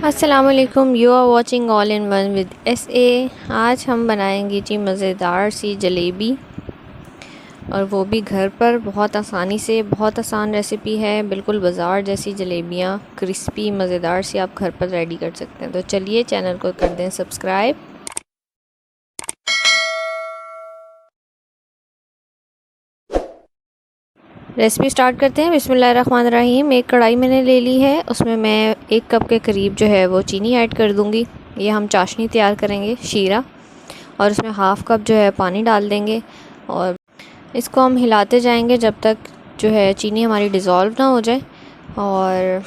अस्सलाम वालेकुम, you are watching all in one with SA। आज हम बनाएंगे जी मज़ेदार सी जलेबी, और वो भी घर पर बहुत आसानी से। बहुत आसान रेसिपी है, बिल्कुल बाज़ार जैसी जलेबियाँ क्रिस्पी मज़ेदार सी आप घर पर रेडी कर सकते हैं। तो चलिए चैनल को कर दें सब्सक्राइब। रेसिपी स्टार्ट करते हैं। बिस्मिल्लाहिर्रहमानिर्रहीम। एक कढ़ाई मैंने ले ली है, उसमें मैं 1 कप के करीब जो है वो चीनी ऐड कर दूंगी। ये हम चाशनी तैयार करेंगे, शीरा। और उसमें हाफ़ कप जो है पानी डाल देंगे, और इसको हम हिलाते जाएंगे जब तक जो है चीनी हमारी डिज़ोल्व ना हो जाए। और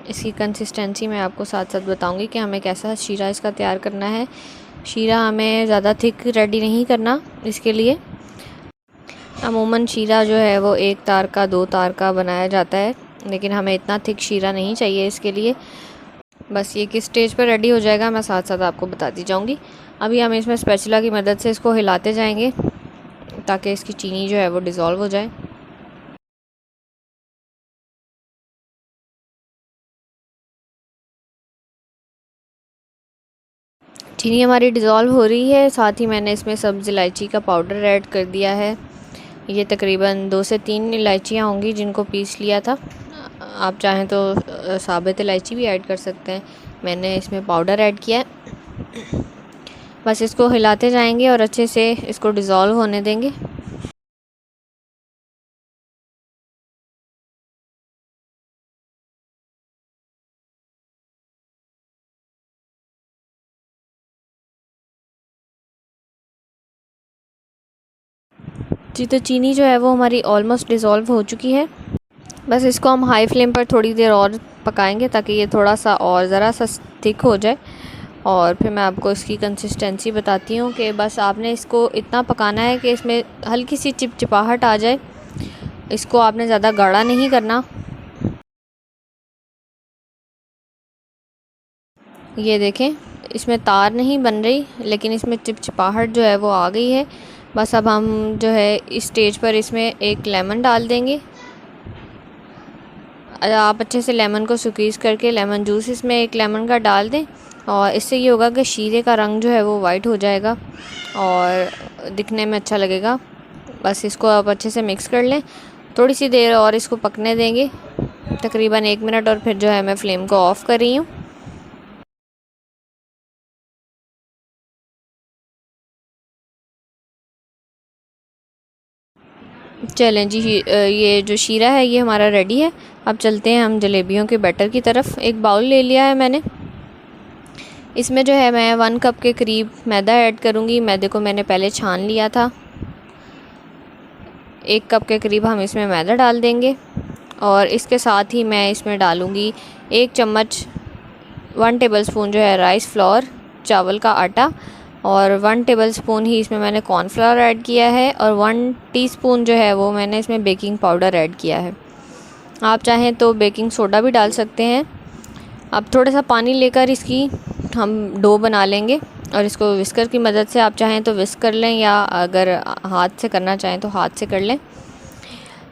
इसकी कंसिस्टेंसी मैं आपको साथ साथ बताऊंगी कि हमें कैसा शीरा इसका तैयार करना है। शीरा हमें ज़्यादा थिक रेडी नहीं करना। इसके लिए अमूमन शीरा जो है वो 1 तार का 2 तार का बनाया जाता है, लेकिन हमें इतना थिक शीरा नहीं चाहिए इसके लिए। बस ये किस स्टेज पर रेडी हो जाएगा मैं साथ साथ आपको बताती जाऊंगी। अभी हम इसमें स्पैचुला की मदद से इसको हिलाते जाएंगे ताकि इसकी चीनी जो है वो डिज़ोल्व हो जाए। चीनी हमारी डिज़ोल्व हो रही है, साथ ही मैंने इसमें सब्ज़ इलायची का पाउडर ऐड कर दिया है। ये तकरीबन 2 से 3 इलायचियाँ होंगी जिनको पीस लिया था। आप चाहें तो साबित इलायची भी ऐड कर सकते हैं, मैंने इसमें पाउडर ऐड किया है। बस इसको हिलाते जाएंगे और अच्छे से इसको डिज़ोल्व होने देंगे। जी, तो चीनी जो है वो हमारी ऑलमोस्ट डिज़ोल्व हो चुकी है। बस इसको हम हाई फ्लेम पर थोड़ी देर और पकाएंगे ताकि ये थोड़ा सा और ज़रा सा थिक हो जाए। और फिर मैं आपको इसकी कंसिस्टेंसी बताती हूँ कि बस आपने इसको इतना पकाना है कि इसमें हल्की सी चिपचिपाहट आ जाए। इसको आपने ज़्यादा गाढ़ा नहीं करना। ये देखें, इसमें तार नहीं बन रही, लेकिन इसमें चिपचिपाहट जो है वो आ गई है। बस अब हम जो है इस स्टेज पर इसमें एक लेमन डाल देंगे। आप अच्छे से लेमन को स्क्वीज़ करके लेमन जूस इसमें 1 लेमन का डाल दें, और इससे ये होगा कि शीरे का रंग जो है वो वाइट हो जाएगा और दिखने में अच्छा लगेगा। बस इसको आप अच्छे से मिक्स कर लें, थोड़ी सी देर और इसको पकने देंगे, तकरीबन 1 मिनट, और फिर जो है मैं फ्लेम को ऑफ़ कर रही हूँ। चलें जी, ये जो शीरा है ये हमारा रेडी है। अब चलते हैं हम जलेबियों के बैटर की तरफ। एक बाउल ले लिया है मैंने, इसमें जो है मैं 1 कप के करीब मैदा ऐड करूँगी। मैदे को मैंने पहले छान लिया था। 1 कप के करीब हम इसमें मैदा डाल देंगे, और इसके साथ ही मैं इसमें डालूँगी 1 चम्मच 1 टेबलस्पून जो है राइस फ्लोर, चावल का आटा, और 1 टेबलस्पून ही इसमें मैंने कॉर्नफ्लावर ऐड किया है, और 1 टीस्पून जो है वो मैंने इसमें बेकिंग पाउडर ऐड किया है। आप चाहें तो बेकिंग सोडा भी डाल सकते हैं। अब थोड़ा सा पानी लेकर इसकी हम डो बना लेंगे, और इसको विस्कर की मदद से आप चाहें तो विस्क कर लें, या अगर हाथ से करना चाहें तो हाथ से कर लें।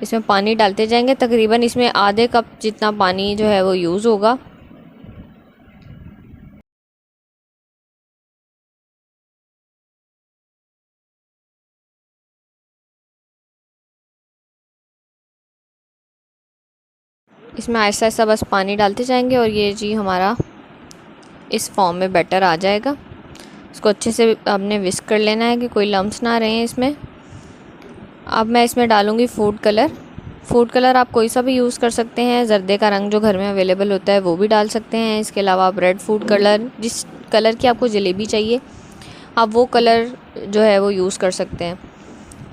इसमें पानी डालते जाएंगे, तकरीबन इसमें आधे कप जितना पानी जो है वो यूज़ होगा। इसमें आहिस्ता आहिस्ता बस पानी डालते जाएंगे, और ये जी हमारा इस फॉर्म में बैटर आ जाएगा। इसको अच्छे से आपने विस्क कर लेना है कि कोई लम्स ना रहें इसमें। अब मैं इसमें डालूँगी फूड कलर। फूड कलर आप कोई सा भी यूज़ कर सकते हैं, जर्दे का रंग जो घर में अवेलेबल होता है वो भी डाल सकते हैं। इसके अलावा आप रेड फूड कलर, जिस कलर की आपको जलेबी चाहिए आप वो कलर जो है वो यूज़ कर सकते हैं।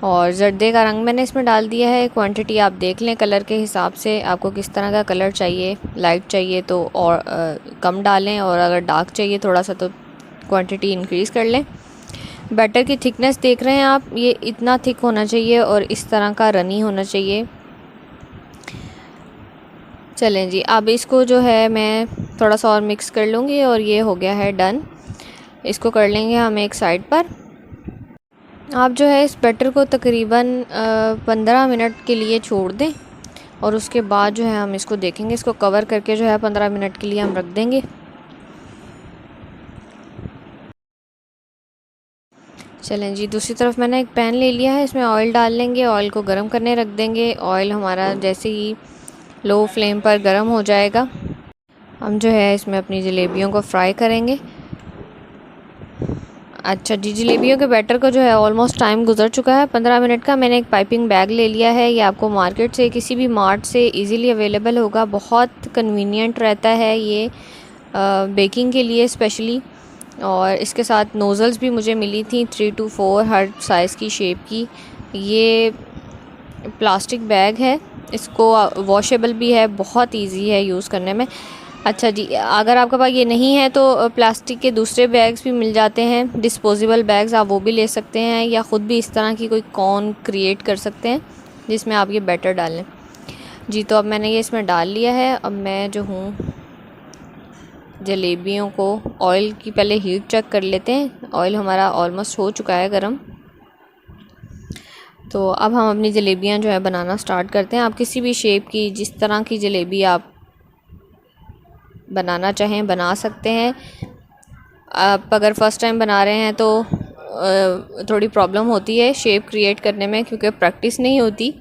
और जर्दे का रंग मैंने इसमें डाल दिया है। क्वांटिटी आप देख लें कलर के हिसाब से, आपको किस तरह का कलर चाहिए। लाइट चाहिए तो और कम डालें, और अगर डार्क चाहिए थोड़ा सा तो क्वांटिटी इंक्रीज़ कर लें। बैटर की थिकनेस देख रहे हैं आप, ये इतना थिक होना चाहिए और इस तरह का रनी होना चाहिए। चलें जी, अब इसको जो है मैं थोड़ा सा और मिक्स कर लूँगी, और ये हो गया है डन। इसको कर लेंगे हम एक साइड पर। आप जो है इस बैटर को तकरीबन 15 मिनट के लिए छोड़ दें, और उसके बाद जो है हम इसको देखेंगे। इसको कवर करके जो है 15 मिनट के लिए हम रख देंगे। चलें जी, दूसरी तरफ मैंने एक पैन ले लिया है, इसमें ऑयल डाल लेंगे। ऑयल को गर्म करने रख देंगे। ऑयल हमारा जैसे ही लो फ्लेम पर गर्म हो जाएगा, हम जो है इसमें अपनी जलेबियों को फ्राई करेंगे। अच्छा जी, जलेबियों के बैटर को जो है ऑलमोस्ट टाइम गुजर चुका है 15 मिनट का। मैंने एक पाइपिंग बैग ले लिया है। ये आपको मार्केट से किसी भी मार्ट से इजीली अवेलेबल होगा। बहुत कन्वीनियंट रहता है ये बेकिंग के लिए स्पेशली। और इसके साथ नोज़ल्स भी मुझे मिली थी 3 to 4 हर साइज़ की शेप की। ये प्लास्टिक बैग है, इसको वॉशेबल भी है, बहुत इजी है यूज़ करने में। अच्छा जी, अगर आपके पास ये नहीं है तो प्लास्टिक के दूसरे बैग्स भी मिल जाते हैं, डिस्पोजेबल बैग्स, आप वो भी ले सकते हैं, या ख़ुद भी इस तरह की कोई कॉर्न क्रिएट कर सकते हैं जिसमें आप ये बैटर डालें। जी, तो अब मैंने ये इसमें डाल लिया है। अब मैं जो हूँ जलेबियों को ऑयल की पहले हीट चेक कर लेते हैं। ऑयल हमारा ऑलमोस्ट हो चुका है गरम। तो अब हम अपनी जलेबियाँ जो है बनाना स्टार्ट करते हैं। आप किसी भी शेप की, जिस तरह की जलेबी आप बनाना चाहें बना सकते हैं। आप अगर फ़र्स्ट टाइम बना रहे हैं तो थोड़ी प्रॉब्लम होती है शेप क्रिएट करने में, क्योंकि प्रैक्टिस नहीं होती।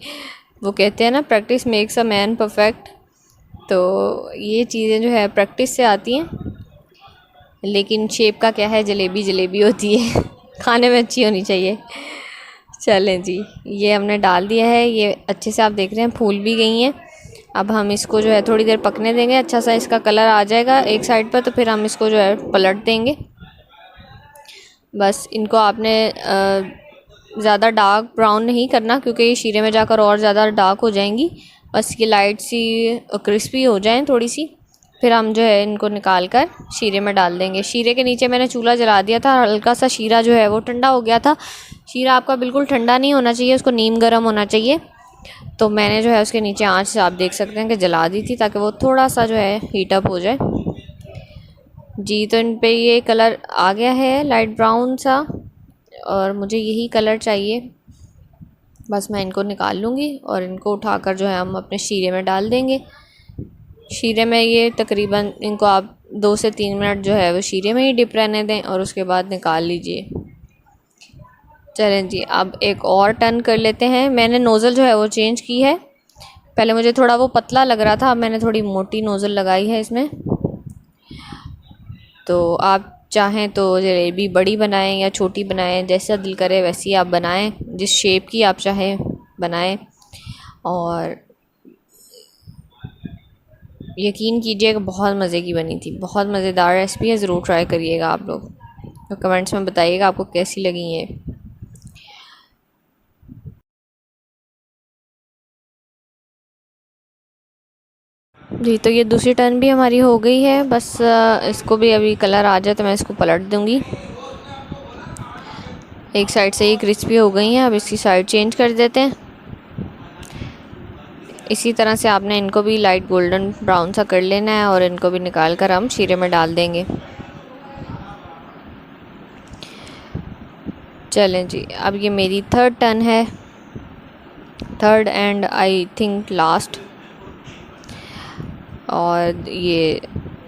वो कहते हैं ना, practice makes a man perfect. तो ये चीज़ें जो है प्रैक्टिस से आती हैं। लेकिन शेप का क्या है, जलेबी जलेबी होती है खाने में अच्छी होनी चाहिए। चलें जी, ये हमने डाल दिया है। ये अच्छे से आप देख रहे हैं फूल भी गई हैं। अब हम इसको जो है थोड़ी देर पकने देंगे। अच्छा सा इसका कलर आ जाएगा एक साइड पर, तो फिर हम इसको जो है पलट देंगे। बस इनको आपने ज़्यादा डार्क ब्राउन नहीं करना, क्योंकि ये शीरे में जाकर और ज़्यादा डार्क हो जाएंगी। बस ये लाइट सी क्रिस्पी हो जाएं थोड़ी सी, फिर हम जो है इनको निकाल कर शीरे में डाल देंगे। शीरे के नीचे मैंने चूल्हा जला दिया था। हल्का सा शीरा जो है वो ठंडा हो गया था। शीरा आपका बिल्कुल ठंडा नहीं होना चाहिए, उसको नीम गर्म होना चाहिए। तो मैंने जो है उसके नीचे आंच से आप देख सकते हैं कि जला दी थी, ताकि वो थोड़ा सा जो है हीटअप हो जाए। जी, तो इन पे ये कलर आ गया है लाइट ब्राउन सा, और मुझे यही कलर चाहिए। बस मैं इनको निकाल लूँगी और इनको उठाकर जो है हम अपने शीरे में डाल देंगे। शीरे में ये तकरीबन इनको आप 2 से 3 मिनट जो है वो शीरे में ही डिप रहने दें, और उसके बाद निकाल लीजिए। चलें जी, अब एक और टर्न कर लेते हैं। मैंने नोज़ल जो है वो चेंज की है। पहले मुझे थोड़ा वो पतला लग रहा था, अब मैंने थोड़ी मोटी नोज़ल लगाई है इसमें। तो आप चाहें तो जलेबी बड़ी बनाएं या छोटी बनाएं, जैसा दिल करे वैसी आप बनाएं, जिस शेप की आप चाहें बनाएं। और यकीन कीजिएगा बहुत मज़े की बनी थी, बहुत मज़ेदार रेसिपी है। ज़रूर ट्राई करिएगा आप लोग, तो कमेंट्स में बताइएगा आपको कैसी लगी ये। जी, तो ये दूसरी टर्न भी हमारी हो गई है। बस इसको भी अभी कलर आ जाए तो मैं इसको पलट दूँगी। एक साइड से ये क्रिस्पी हो गई हैं, अब इसकी साइड चेंज कर देते हैं। इसी तरह से आपने इनको भी लाइट गोल्डन ब्राउन सा कर लेना है, और इनको भी निकाल कर हम शीरे में डाल देंगे। चलें जी, अब ये मेरी थर्ड टर्न है, third and I think last. और ये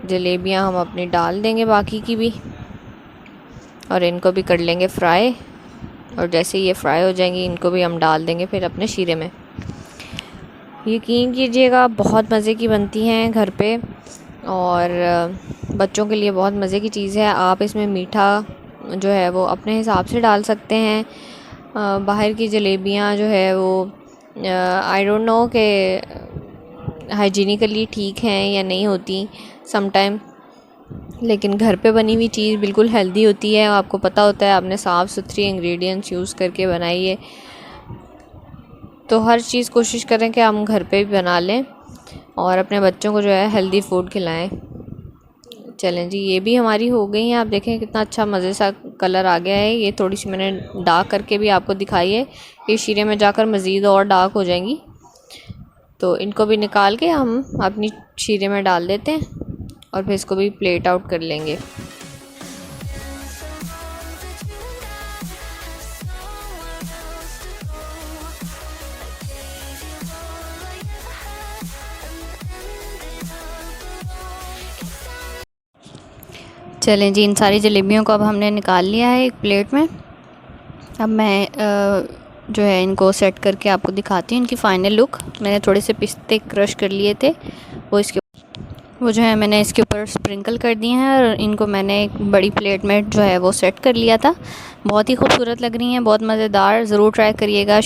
जलेबियां हम अपनी डाल देंगे बाकी की भी, और इनको भी कर लेंगे फ्राई। और जैसे ये फ्राई हो जाएंगी इनको भी हम डाल देंगे फिर अपने शीरे में। यकीन कीजिएगा बहुत मज़े की बनती हैं घर पे, और बच्चों के लिए बहुत मज़े की चीज़ है। आप इसमें मीठा जो है वो अपने हिसाब से डाल सकते हैं। बाहर की जलेबियाँ जो है वो आई डोंट नो कि हाइजीनिकली ठीक हैं या नहीं होती समटाइम, लेकिन घर पे बनी हुई चीज़ बिल्कुल हेल्दी होती है। आपको पता होता है आपने साफ़ सुथरी इंग्रेडिएंट्स यूज़ करके बनाई है। तो हर चीज़ कोशिश करें कि हम घर पे भी बना लें और अपने बच्चों को जो है हेल्दी फूड खिलाएं। चलें जी, ये भी हमारी हो गई हैं। आप देखें कितना अच्छा मज़े सा कलर आ गया है। ये थोड़ी सी मैंने डार्क करके भी आपको दिखाई है, ये शीरे में जाकर मज़ीद और डार्क हो जाएंगी। तो इनको भी निकाल के हम अपनी शीरे में डाल देते हैं और फिर इसको भी प्लेट आउट कर लेंगे। चलें जी, इन सारी जलेबियों को अब हमने निकाल लिया है एक प्लेट में। अब मैं जो है इनको सेट करके आपको दिखाती हूँ इनकी फ़ाइनल लुक। मैंने थोड़े से पिस्ते क्रश कर लिए थे, वो जो है मैंने इसके ऊपर स्प्रिंकल कर दिए हैं और इनको मैंने एक बड़ी प्लेट में जो है वो सेट कर लिया था। बहुत ही खूबसूरत लग रही हैं, बहुत मज़ेदार, ज़रूर ट्राई करिएगा।